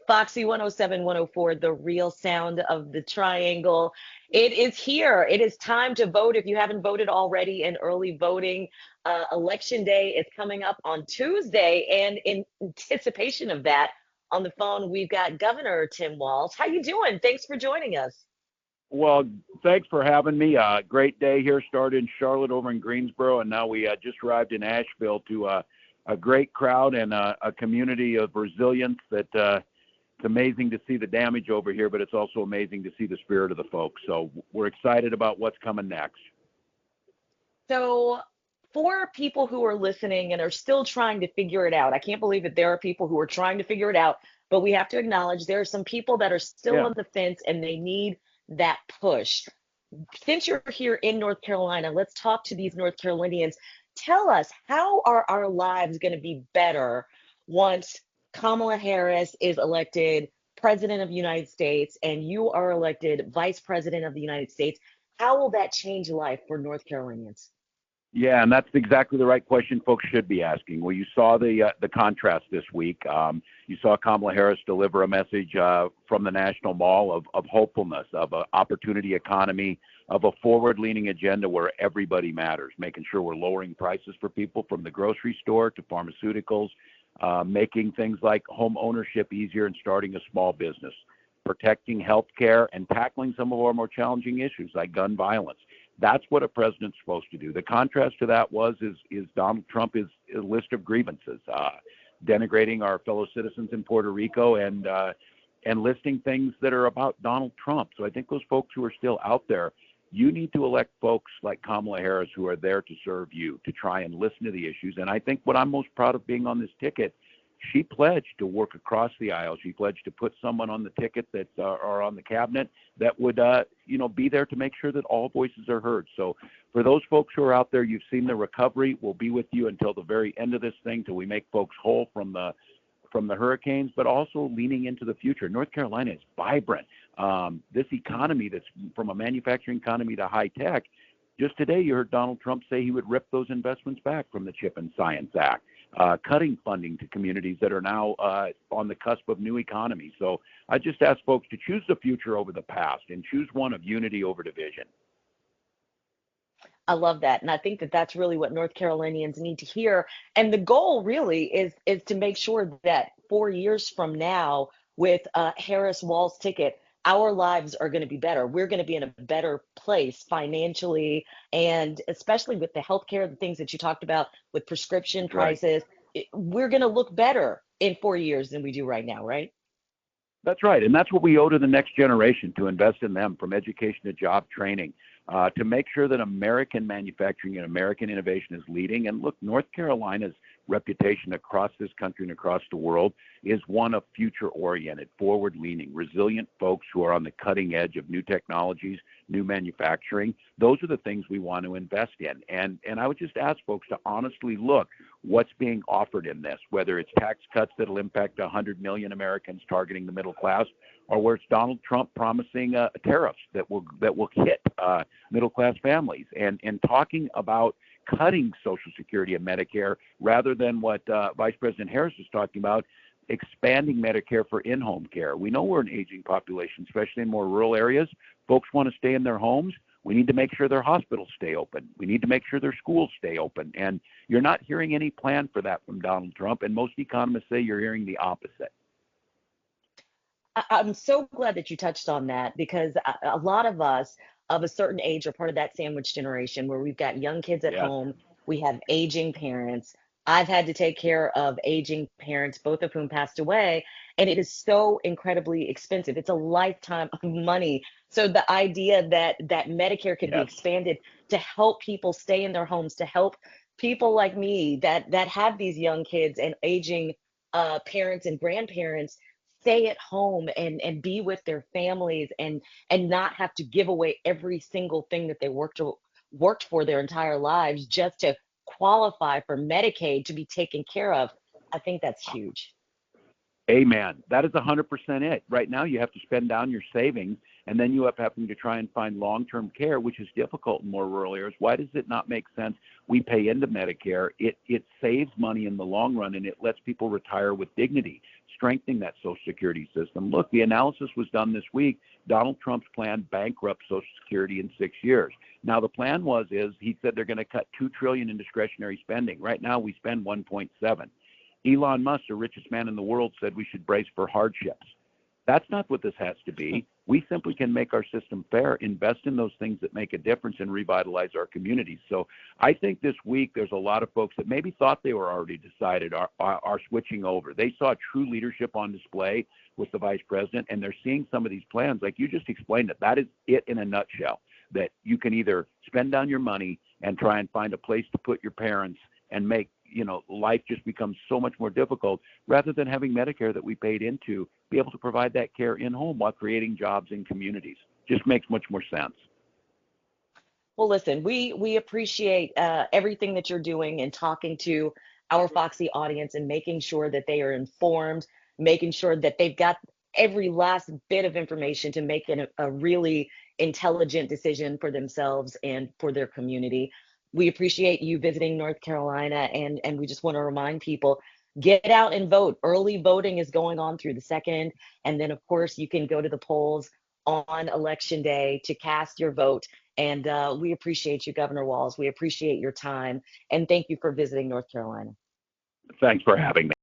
FOXY 107, 104, the real sound of the triangle. It is here. It is time to vote. If you haven't voted already in early voting, Election Day is coming up on Tuesday. And in anticipation of that, on the phone, we've got Governor Tim Walz. How you doing? Thanks for joining us. Well, thanks for having me. Great day here. Started in Charlotte, over in Greensboro, and now we just arrived in Asheville to a great crowd and a community of resilience that it's amazing to see the damage over here, but it's also amazing to see the spirit of the folks. So we're excited about what's coming next. So, for people who are listening and are still trying to figure it out, I can't believe that there are people who are trying to figure it out, but we have to acknowledge there are some people that are still Yeah. on the fence and they need that push. Since you're here in North Carolina, let's talk to these North Carolinians. Tell us, how are our lives going to be better once Kamala Harris is elected President of the United States and you are elected Vice President of the United States? How will that change life for North Carolinians? Yeah, and that's exactly the right question folks should be asking. Well, you saw the contrast this week. You saw Kamala Harris deliver a message from the National Mall of hopefulness, of an opportunity economy, of a forward-leaning agenda where everybody matters, making sure we're lowering prices for people from the grocery store to pharmaceuticals, making things like home ownership easier and starting a small business, protecting health care, and tackling some of our more challenging issues like gun violence. That's what a president's supposed to do. The contrast to that is Donald Trump is a list of grievances, denigrating our fellow citizens in Puerto Rico and listing things that are about Donald Trump. So I think those folks who are still out there, you need to elect folks like Kamala Harris who are there to serve you, to try and listen to the issues. And I think what I'm most proud of being on this ticket, she pledged to work across the aisle. She pledged to put someone on the ticket that are on the cabinet that would, be there to make sure that all voices are heard. So for those folks who are out there, you've seen the recovery. We'll be with you until the very end of this thing, till we make folks whole from the hurricanes, but also leaning into the future. North Carolina is vibrant. This economy that's from a manufacturing economy to high tech. Just today, you heard Donald Trump say he would rip those investments back from the CHIP and Science Act, cutting funding to communities that are now on the cusp of new economy. So I just ask folks to choose the future over the past and choose one of unity over division. I love that. And I think that that's really what North Carolinians need to hear. And the goal really is to make sure that 4 years from now, with Harris Walz ticket, our lives are going to be better. We're going to be in a better place financially, and especially with the healthcare, the things that you talked about with prescription Right. prices. We're going to look better in 4 years than we do right now, right? That's right. And that's what we owe to the next generation, to invest in them, from education to job training, to make sure that American manufacturing and American innovation is leading. And look, North Carolina's reputation across this country and across the world is one of future-oriented, forward-leaning, resilient folks who are on the cutting edge of new technologies, new manufacturing. Those are the things we want to invest in. And I would just ask folks to honestly look what's being offered in this, whether it's tax cuts that'll impact 100 million Americans targeting the middle class, or where it's Donald Trump promising tariffs that will hit middle class families, and talking about cutting Social Security and Medicare rather than what Vice President Harris is talking about, expanding Medicare for in-home care. We know we're an aging population, especially in more rural areas. Folks want to stay in their homes. We need to make sure their hospitals stay open. We need to make sure their schools stay open. And you're not hearing any plan for that from Donald Trump. And most economists say you're hearing the opposite. I'm so glad that you touched on that, because a lot of us of a certain age are part of that sandwich generation where we've got young kids at Yes. home, we have aging parents. I've had to take care of aging parents, both of whom passed away, and it is so incredibly expensive. It's a lifetime of money. So the idea that Medicare could be Yes. expanded to help people stay in their homes, to help people like me that have these young kids and aging parents and grandparents stay at home and be with their families and not have to give away every single thing that they worked for their entire lives just to qualify for Medicaid to be taken care of. I think that's huge. Amen. That is 100% it. Right now, you have to spend down your savings, and then you up having to try and find long-term care, which is difficult in more rural areas. Why does it not make sense? We pay into Medicare. It saves money in the long run, and it lets people retire with dignity. strengthening that Social Security system. Look, the analysis was done this week. Donald Trump's plan bankrupts Social Security in 6 years. Now, the plan is he said they're going to cut $2 trillion in discretionary spending. Right now, we spend 1.7. Elon Musk, the richest man in the world, said we should brace for hardships. That's not what this has to be. We simply can make our system fair, invest in those things that make a difference, and revitalize our communities. So I think this week there's a lot of folks that maybe thought they were already decided are switching over. They saw true leadership on display with the vice president, and they're seeing some of these plans. Like you just explained it, that is it in a nutshell, that you can either spend down your money and try and find a place to put your parents and make life just becomes so much more difficult, rather than having Medicare that we paid into be able to provide that care in home while creating jobs in communities. Just makes much more sense. Well, listen, we appreciate everything that you're doing and talking to our FOXY audience and making sure that they are informed, making sure that they've got every last bit of information to make a really intelligent decision for themselves and for their community. We appreciate you visiting North Carolina, and we just want to remind people, get out and vote. Early voting is going on through the 2nd, and then of course you can go to the polls on election day to cast your vote. And we appreciate you, Governor Walz. We appreciate your time, and thank you for visiting North Carolina. Thanks for having me.